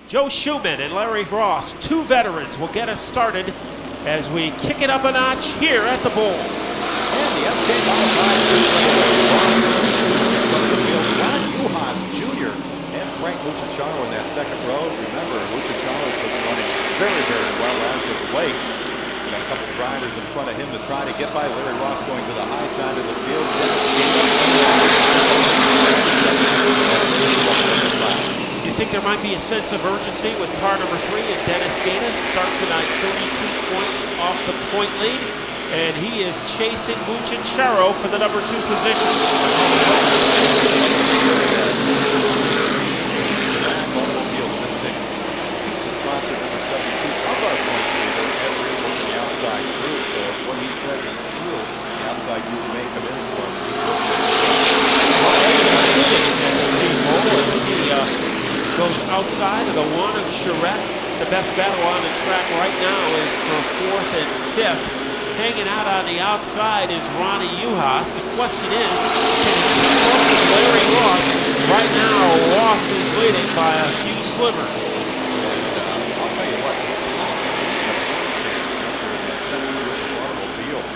Joe Schumann and Larry Ross, two veterans, will get us started as we kick it up a notch here at the bowl. And the SK modified Ron Jr. and Frank Mucciacciaro in that second row. Remember, Mucciacciaro's been running very, very well as of late. He's got a couple drivers in front of him to try to get by. Larry Ross going to the high side of the field. You think there might be a sense of urgency with car number 3 and Dennis Gaeta starts tonight 32 points off the point lead, and he is chasing Mucciacciaro for the number 2 position. Pizza sponsor number 72 of our points leader, every on the outside group. So if what he says is true, the outside group may come in for him. He goes outside of the one of Charette. The best battle on the track right now is for 4th and 5th. Hanging out on the outside is Ronnie Uhas. The question is, can he keep up with Larry Ross? Right now, Ross is leading by a few slivers. I'll tell you what, automobiles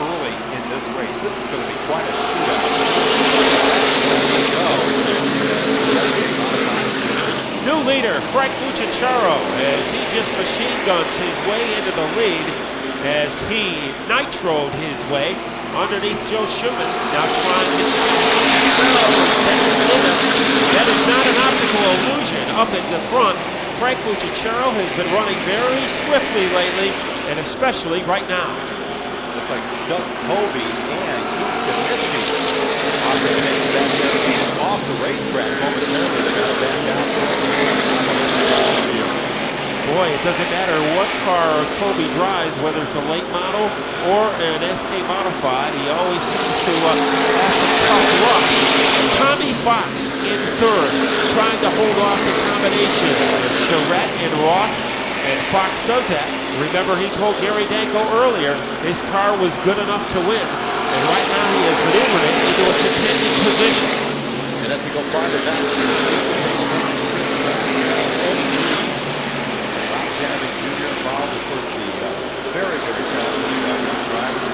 early in this race. This is going to be quite a shootout. New leader, Frank Mucciacciaro, as he just machine guns his way into the lead as he nitroed his way underneath Joe Schumann. Now trying to chase Mucciacciaro. That is not an optical illusion up in the front. Frank Mucciacciaro has been running very swiftly lately, and especially right now. Looks like Doug Colby and Keith off the racetrack momentarily. They got to back out. Boy, it doesn't matter what car Colby drives, whether it's a late model or an SK modified, he always seems to have some tough luck. Tommy Fox in 3rd, trying to hold off the combination of Charette and Ross, and Fox does that. Remember, he told Gary Danko earlier his car was good enough to win, and right now he has maneuvered it into a contending position. And as we go farther down, Jr. involved, of course, the very, very fast driver.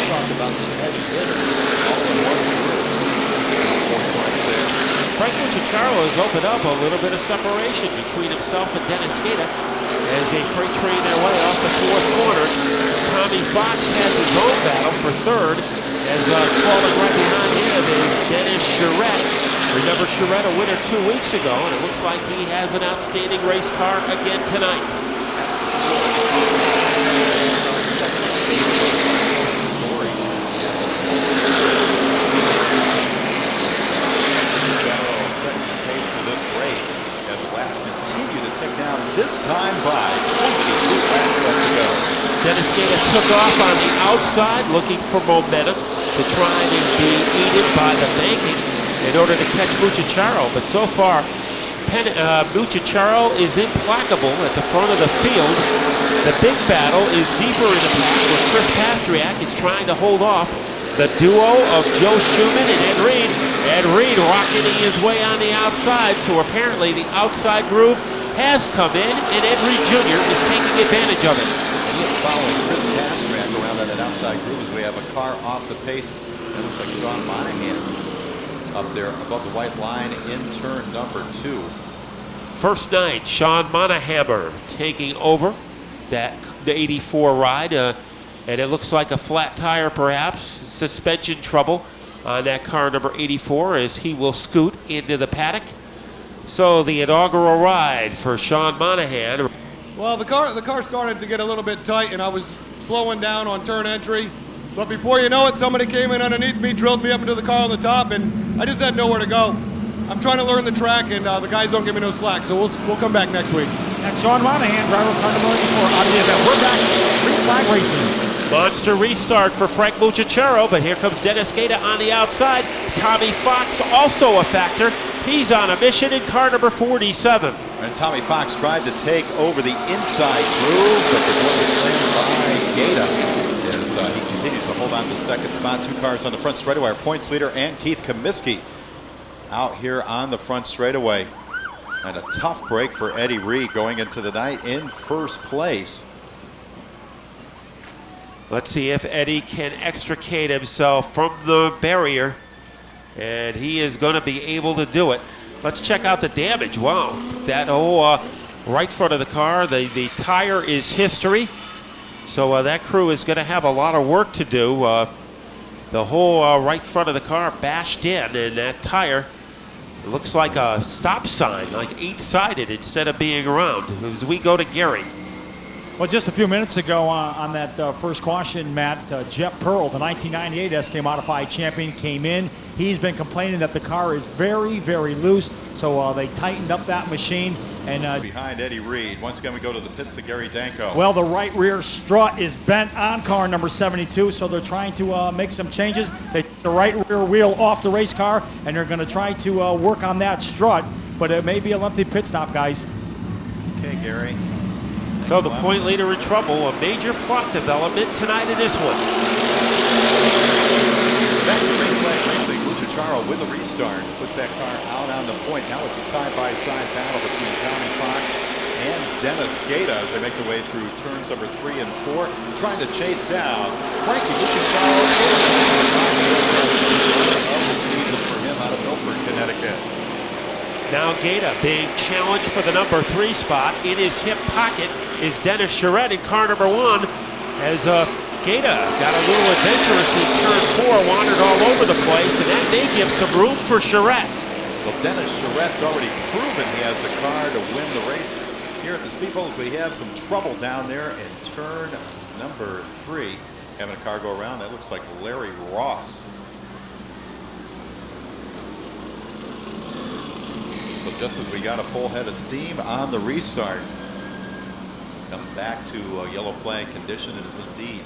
Talk about the heavy hitter. All in one group. Frank Mucciacciaro has opened up a little bit of separation between himself and Dennis Gaeta as they freight train their way off the 4th corner. Tommy Fox has his own battle for 3rd, as falling right behind him is Dennis Charette. Remember Charette, a winner 2 weeks ago, and it looks like he has an outstanding race car again tonight. This time by 22 laps left to go. Dennis Gaeta took off on the outside, looking for momentum to try and be aided by the banking in order to catch Mucciacciaro. But so far, Mucciacciaro is implacable at the front of the field. The big battle is deeper in the pack, where Chris Pastriak is trying to hold off the duo of Joe Schumann and Ed Reed. Ed Reed rocketing his way on the outside, so apparently the outside groove has come in, and Ed Reed Jr. is taking advantage of it. He is following Chris Pastriak around on that outside groove as we have a car off the pace. It looks like Sean Monahan up there above the white line in turn number 2. First night, Sean Monahammer taking over the 84 ride, and it looks like a flat tire perhaps, suspension trouble on that car number 84 as he will scoot into the paddock. So the inaugural ride for Sean Monahan. Well, the car started to get a little bit tight, and I was slowing down on turn entry. But before you know it, somebody came in underneath me, drilled me up into the car on the top, and I just had nowhere to go. I'm trying to learn the track, and the guys don't give me no slack, so we'll come back next week. That's Sean Monahan, driver of car number 84 out of the event. We're back, green flag racing. Monster restart for Frank Mucciacciaro, but here comes Dennis Gaeta on the outside. Tommy Fox also a factor. He's on a mission in car number 47. And Tommy Fox tried to take over the inside groove, but the door was slammed by Gaeta as he continues to hold on to second spot. 2 cars on the front straightaway. Our points leader and Keith Comiskey out here on the front straightaway. And a tough break for T.H.E going into the night in first place. Let's see if Eddie can extricate himself from the barrier. And he is going to be able to do it. Let's check out the damage. Wow, that whole right front of the car, the tire is history. So that crew is going to have a lot of work to do. The whole right front of the car bashed in, and that tire looks like a stop sign, like 8-sided instead of being around. As we go to Gary. Well, just a few minutes ago on that first caution, Matt, Jeff Pearl, the 1998 SK Modified champion, came in. He's been complaining that the car is very, very loose, so they tightened up that machine. And behind T.H.E. Once again, we go to the pits of Gary Danko. Well, the right rear strut is bent on car number 72, so they're trying to make some changes. They took the right rear wheel off the race car, and they're going to try to work on that strut, but it may be a lengthy pit stop, guys. Okay, Gary. So the point leader in trouble, a major plot development tonight in this one. Back to green flag racing, Mucciacciaro with a restart. Puts that car out on the point. Now it's a side-by-side battle between Tommy Fox and Dennis Gaeta as they make their way through turns number 3 and 4, trying to chase down Frank Mucciacciaro of the season for him out of Milford, Connecticut. Now Gaeta being challenged for the number 3 spot. In his hip pocket is Dennis Charette in car number 1 as Gaeta got a little adventurous in turn 4, wandered all over the place, and that may give some room for Charette. So Dennis Charette's already proven he has the car to win the race. Here at the Speedbowl, we have some trouble down there in turn number 3. Having a car go around, that looks like Larry Ross. So just as we got a full head of steam on the restart, come back to yellow flag condition. It is indeed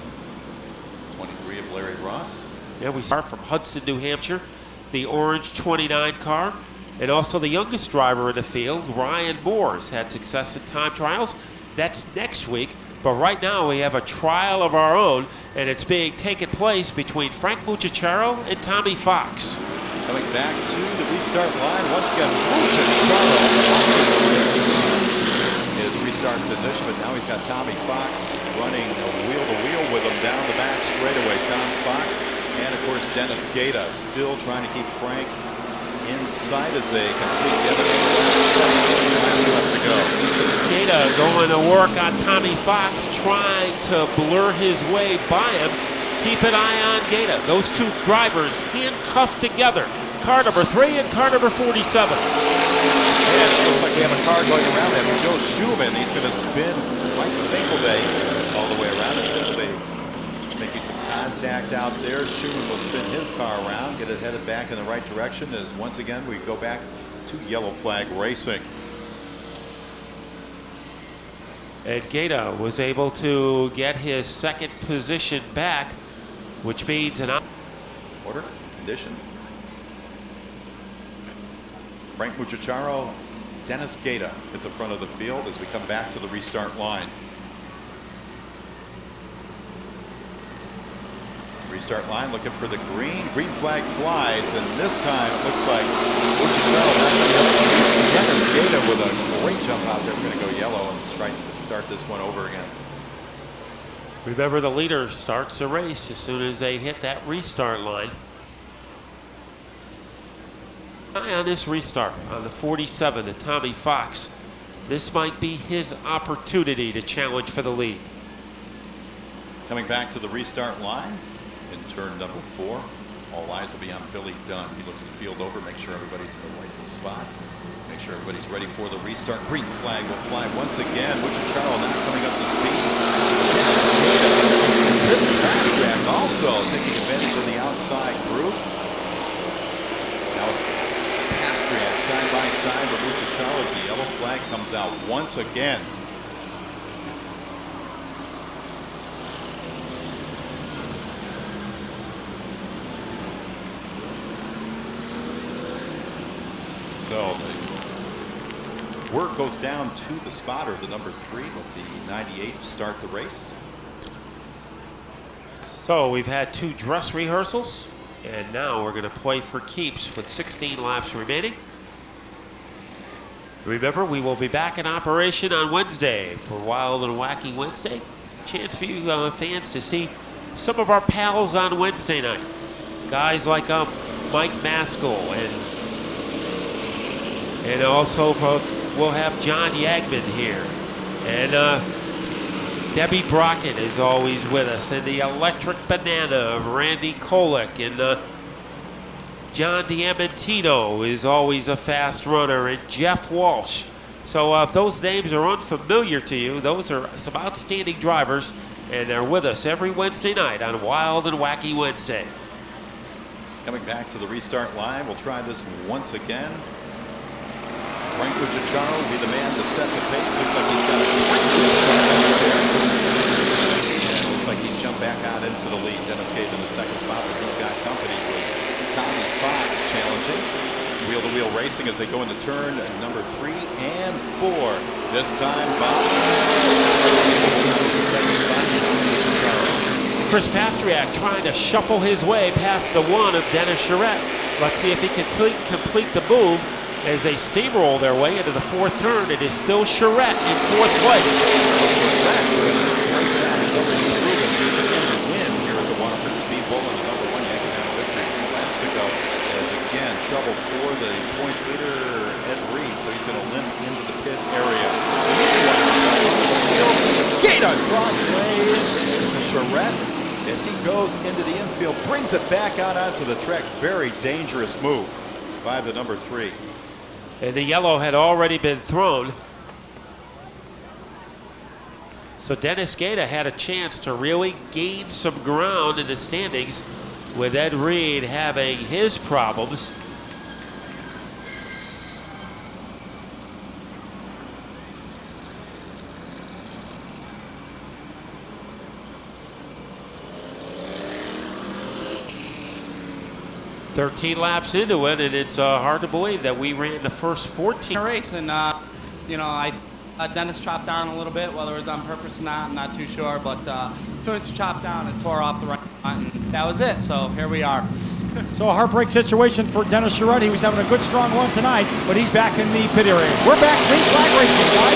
23 of Larry Ross. Yeah, we start from Hudson, New Hampshire, the orange 29 car, and also the youngest driver in the field, Ryan Moore, has had success in time trials. That's next week, but right now we have a trial of our own, and it's being taken place between Frank Mucciacciaro and Tommy Fox. Coming back to the restart line, once again, Mucciacciaro his restart position, but now he's got Tommy Fox running wheel-to-wheel with him down the back straightaway. Tom Fox and, of course, Dennis Gaeta still trying to keep Frank inside as they complete the other left to go. Gaeta going to work on Tommy Fox, trying to blur his way by him. Keep an eye on Gaeta. Those two drivers handcuffed together. Car number 3 and car number 47. Yeah, it looks like we have a car going around. That's Joe Schumann. He's going to spin Mike Finkelday all the way around. It's Finkelday making some contact out there. Schumann will spin his car around, get it headed back in the right direction as once again we go back to yellow flag racing. And Gaeta was able to get his second position back, which means an Order, condition. Frank Mucciacciaro, Dennis Gaeta at the front of the field as we come back to the restart line. Restart line looking for the green flag flies, and this time it looks like Mucciacciaro Dennis Gaeta with a great jump out there. We're going to go yellow and try to start this one over again. Remember, the leader starts a race as soon as they hit that restart line. Eye on this restart on the 47, the Tommy Fox. This might be his opportunity to challenge for the lead. Coming back to the restart line in turn number 4. All eyes will be on Billy Dunn. He looks the field over, make sure everybody's in the rightful spot. Make sure everybody's ready for the restart. Green flag will fly once again. Mucciacciaro now coming up to speed. This fast track also taking advantage of the outside groove. Now it's fast track side by side with Mucciacciaro as the yellow flag comes out once again. So the work goes down to the spotter, the number 3, with the 98 start the race. So we've had 2 dress rehearsals. And now we're going to play for keeps with 16 laps remaining. Remember, we will be back in operation on Wednesday for Wild and Wacky Wednesday. Chance for you fans to see some of our pals on Wednesday night. Guys like Mike Maskell, and also we'll have John Yagman here. And Debbie Brockett is always with us, and the Electric Banana of Randy Kolek, and John Diamantino is always a fast runner, and Jeff Walsh. So if those names are unfamiliar to you, those are some outstanding drivers, and they're with us every Wednesday night on Wild and Wacky Wednesday. Coming back to the restart line, we'll try this once again. Frank Mucciacciaro will be the man to set the pace. Looks like he's got a great restart over there. And it looks like he's jumped back out into the lead. Dennis Gate in the second spot, but he's got company with Tommy Fox challenging. Wheel-to-wheel racing as they go into turn number 3 and 4. This time by the second spot, Mucciacciaro. Chris Pastriak trying to shuffle his way past the one of Dennis Charette. Let's see if he can complete the move. As they steamroll their way into the fourth turn, it is still Charette in fourth place. Charette doing a great job. He's already proven he can win here at the Waterford Speedbowl, and another one yanking out a victory 2 laps ago. As again, trouble for the points leader, Ed Reed, so he's going to limp into the pit area. Gate crossways to Charette as he goes into the infield, brings it back out onto the track. Very dangerous move by the number 3. And the yellow had already been thrown. So Dennis Gaeta had a chance to really gain some ground in the standings with Ed Reed having his problems. "13 laps into it, and it's hard to believe that we ran the first 14 race, and you know, Dennis chopped down a little bit, whether it was on purpose or not, I'm not too sure, but as soon as he chopped down, it tore off the right front, and that was it. So here we are. So a heartbreak situation for Dennis Charette. He was having a good, strong run tonight, but he's back in the pit area. We're back, green flag racing, guys.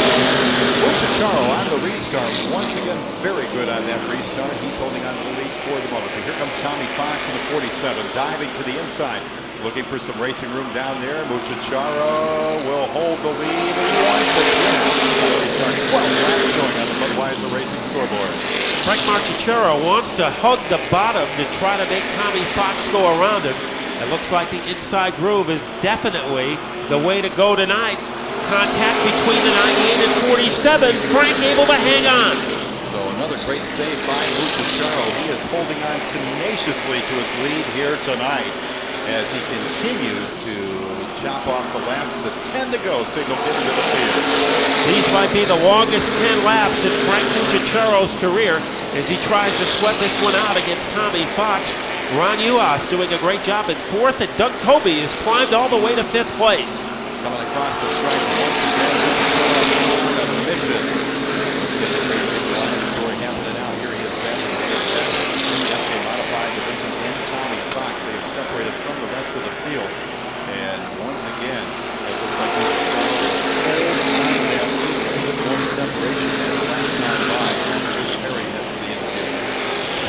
Mucciacciaro on the restart. Once again, very good on that restart. He's holding on to the lead for the moment. But here comes Tommy Fox in the 47, diving to the inside, looking for some racing room down there. Mucciacciaro will hold the lead once again. Restart 12 laps showing on the Budweiser Racing scoreboard. Frank Mucciacciaro wants to hug the bottom to try to make Tommy Fox go around him. It looks like the inside groove is definitely the way to go tonight. Contact between the 98 and 47. Frank able to hang on. So another great save by Mucciacciaro. He is holding on tenaciously to his lead here tonight as he continues to chop off the laps. The 10 to go signal into the field. These might be the longest 10 laps in Frank Mucciacciaro's career as he tries to sweat this one out against Tommy Fox. Ron Uas doing a great job at 4th, and Doug Kobe has climbed all the way to 5th place. Coming across the stripe once again. Mucciacciaro on a mission. Let's get the Lions story happening out here. He is battling the SK Modified Division and Tommy Fox. They have separated from the rest of the field. And once again, it looks like he's a bit more separation than the last time by. Perry heads to the infield.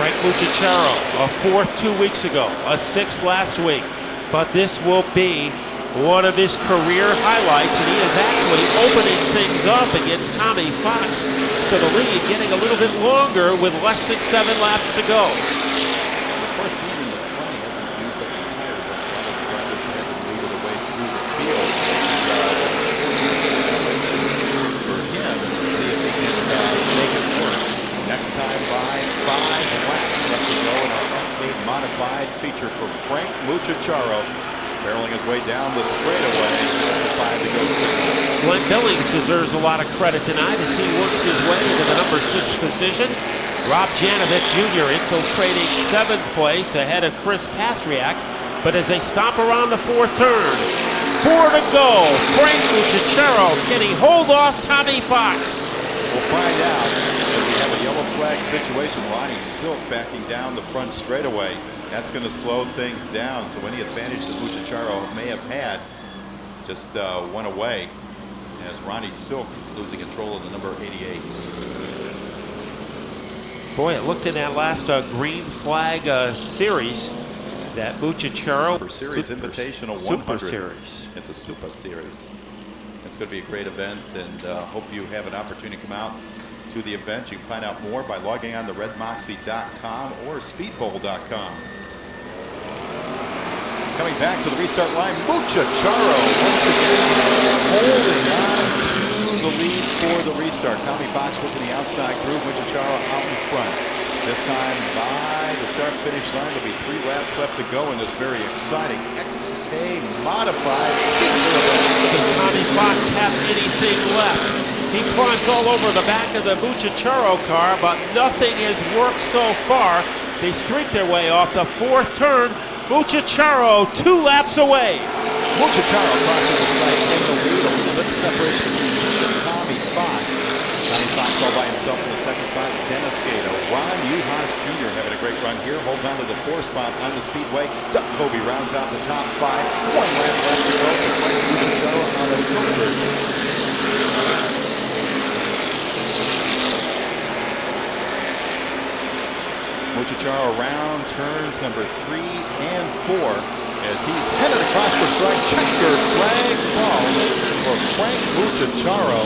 Frank Mucciacciaro, a 4th 2 weeks ago, a 6th last week. But this will be one of his career highlights, and he is actually opening things up against Tommy Fox. So the lead getting a little bit longer with less than 7 laps to go. Of course, being in the front, he hasn't used up the tires. A lot of the drivers had to move it away through the field. For him, let's see if he can make it work. Next time by 5 laps left to go in our SK Modified feature for Frank Mucciacciaro. Barreling his way down the straightaway. That's the 5 to go signal. Glenn Billings deserves a lot of credit tonight as he works his way into the number 6 position. Rob Janovic Jr. infiltrating 7th place ahead of Chris Pastriak. But as they stop around the 4th turn, 4 to go. Frank Mucciacciaro, can he hold off Tommy Fox? We'll find out as we have a yellow flag situation. Ronnie Silk backing down the front straightaway. That's going to slow things down. So any advantage that Mucciacciaro may have had just went away as Ronnie Silk losing control of the number 88. Boy, it looked in that last green flag series that Mucciacciaro Super Series Invitational 100. Super Series. It's a Super Series. It's going to be a great event, and hope you have an opportunity to come out to the event. You can find out more by logging on to redmoxie.com or speedbowl.com. Coming back to the restart line, Mucciacciaro once again holding on to the lead for the restart. Tommy Fox working the outside groove, Mucciacciaro out in front. This time by the start-finish line, there'll be 3 laps left to go in this very exciting XK modified feature event. Does Tommy Fox have anything left? He climbs all over the back of the Mucciacciaro car, but nothing has worked so far. They streak their way off the 4th turn. Mucciacciaro 2 laps away. Mucciacciaro crosses the stripe in the lead, a little bit of separation between him and Tommy Fox. Tommy Fox all by himself in the 2nd spot. Dennis Gato, Ron Uhas Jr. having a great run here. Holds on to the 4th spot on the speedway. Doug Kobe rounds out the top 5. 1 lap left to go for Frank Mucciacciaro on the 3rd. Mucciacciaro around turns number 3 and 4 as he's headed across the stripe. Checkered flag falls for Frank Mucciacciaro.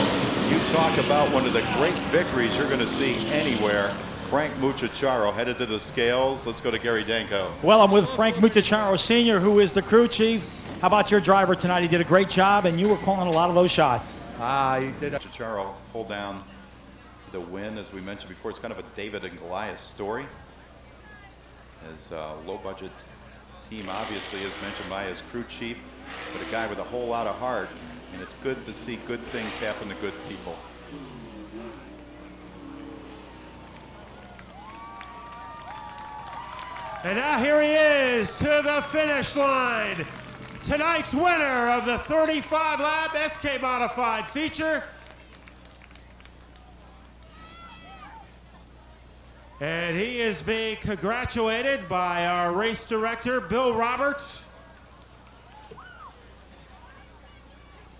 You talk about one of the great victories you're going to see anywhere. Frank Mucciacciaro headed to the scales. Let's go to Gary Danko. Well, I'm with Frank Mucciacciaro Sr., who is the crew chief. How about your driver tonight? He did a great job, and you were calling a lot of those shots. He did. Mucciacciaro pulled down the win, as we mentioned before. It's kind of a David and Goliath story. As a low-budget team, obviously, as mentioned by his crew chief, but a guy with a whole lot of heart, and it's good to see good things happen to good people. And now here he is to the finish line. Tonight's winner of the 35-lap SK Modified feature. And he is being congratulated by our race director, Bill Roberts.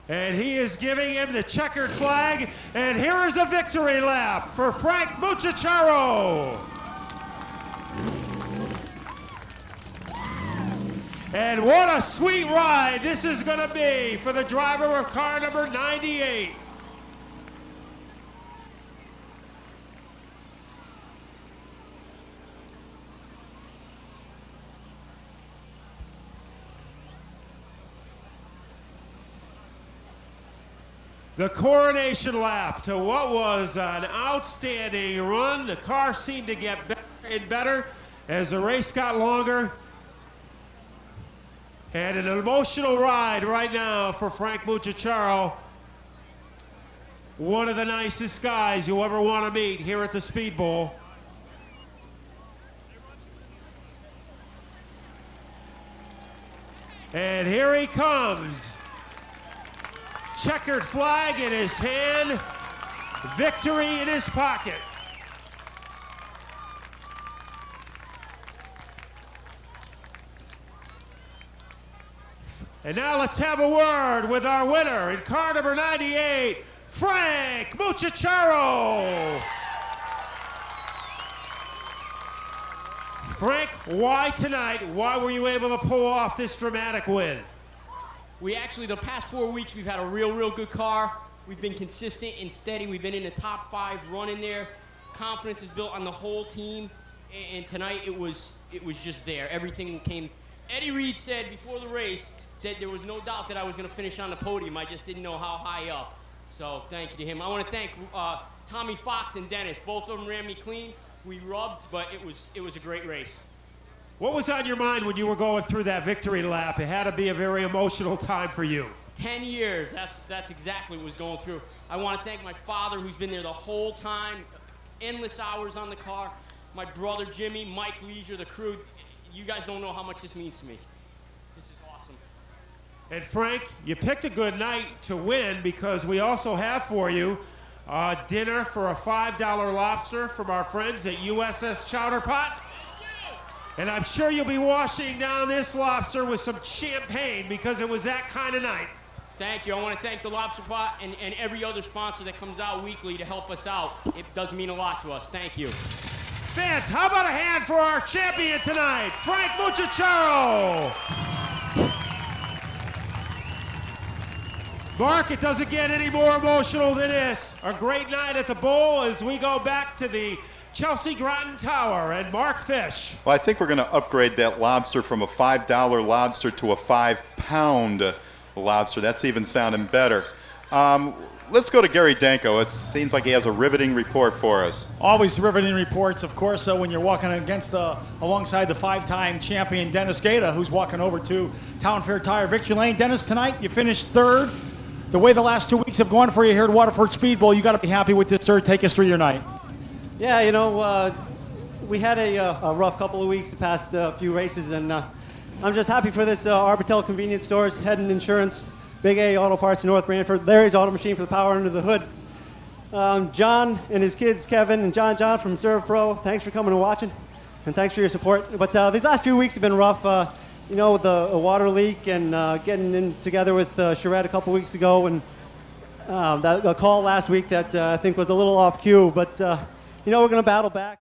And he is giving him the checkered flag. And here is a victory lap for Frank Mucciacciaro. And what a sweet ride this is going to be for the driver of car number 98. The coronation lap to what was an outstanding run. The car seemed to get better and better as the race got longer. And an emotional ride right now for Frank Mucciacciaro. One of the nicest guys you'll ever want to meet here at the Speedbowl. And here he comes. Checkered flag in his hand, victory in his pocket. And now let's have a word with our winner in car number 98, Frank Mucciacciaro. Frank, why tonight? Why were you able to pull off this dramatic win? We actually, the past 4 weeks, we've had a real good car. We've been consistent and steady. We've been in the top 5 running there. Confidence is built on the whole team. And tonight, it was just there. Everything came. Eddie Reed said before the race that there was no doubt that I was going to finish on the podium. I just didn't know how high up. So thank you to him. I want to thank Tommy Fox and Dennis. Both of them ran me clean. We rubbed, but it was a great race. What was on your mind when you were going through that victory lap? It had to be a very emotional time for you. 10 years, that's exactly what was going through. I want to thank my father, who's been there the whole time, endless hours on the car. My brother Jimmy, Mike Leisure, the crew. You guys don't know how much this means to me. This is awesome. And Frank, you picked a good night to win because we also have for you dinner for a $5 lobster from our friends at USS Chowder Pot. And I'm sure you'll be washing down this lobster with some champagne because it was that kind of night. Thank you. I want to thank the Lobster Pot and every other sponsor that comes out weekly to help us out. It does mean a lot to us. Thank you. Fans, how about a hand for our champion tonight, Frank Mucciacciaro? Mark, it doesn't get any more emotional than this. A great night at the bowl as we go back to the Chelsea Groton Tower and Mark Fish. Well, I think we're going to upgrade that lobster from a $5 lobster to a 5-pound lobster. That's even sounding better. Let's go to Gary Danko. It seems like he has a riveting report for us. Always riveting reports, of course, when you're walking alongside the 5-time champion Dennis Gaeta, who's walking over to Town Fair Tire Victory Lane. Dennis, tonight you finished third. The way the last 2 weeks have gone for you here at Waterford Speedbowl, you got to be happy with this third. Take us through your night. Yeah, we had a rough couple of weeks, the past few races, and I'm just happy for this Arbitel Convenience Stores, Head and Insurance, Big A Auto Parts in North Branford, Larry's Auto Machine for the power under the hood. John and his kids, Kevin and John from Serve Pro, thanks for coming and watching, and thanks for your support. But these last few weeks have been rough, with the water leak and getting in together with Charette a couple weeks ago, and the call last week that I think was a little off cue, but we're going to battle back.